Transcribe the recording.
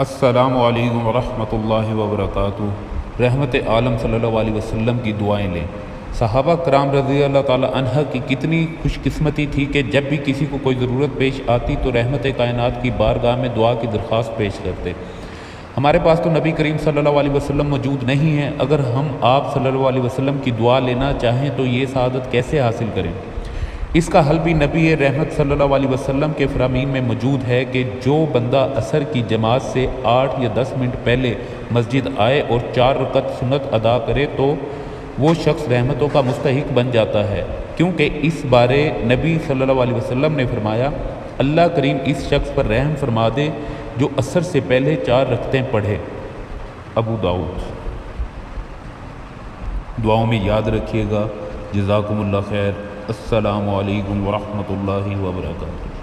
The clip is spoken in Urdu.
السلام علیکم ورحمۃ اللہ وبرکاتہ۔ رحمت عالم صلی اللہ علیہ وسلم کی دعائیں لیں۔ صحابہ کرام رضی اللہ تعالی عنہ کی کتنی خوش قسمتی تھی کہ جب بھی کسی کو کوئی ضرورت پیش آتی تو رحمت کائنات کی بارگاہ میں دعا کی درخواست پیش کرتے۔ ہمارے پاس تو نبی کریم صلی اللہ علیہ وسلم موجود نہیں ہیں، اگر ہم آپ صلی اللہ علیہ وسلم کی دعا لینا چاہیں تو یہ سعادت کیسے حاصل کریں؟ اس کا حل بھی نبی رحمت صلی اللہ علیہ وسلم کے فرامین میں موجود ہے کہ جو بندہ عصر کی جماعت سے 8 یا 10 منٹ پہلے مسجد آئے اور 4 رکعت سنت ادا کرے تو وہ شخص رحمتوں کا مستحق بن جاتا ہے، کیونکہ اس بارے نبی صلی اللہ علیہ وسلم نے فرمایا، اللہ کریم اس شخص پر رحم فرما دے جو عصر سے پہلے 4 رکعتیں پڑھے۔ ابو داؤد۔ دعاؤں میں یاد رکھیے گا۔ جزاکم اللہ خیر۔ السلام علیکم ورحمۃ اللہ وبرکاتہ۔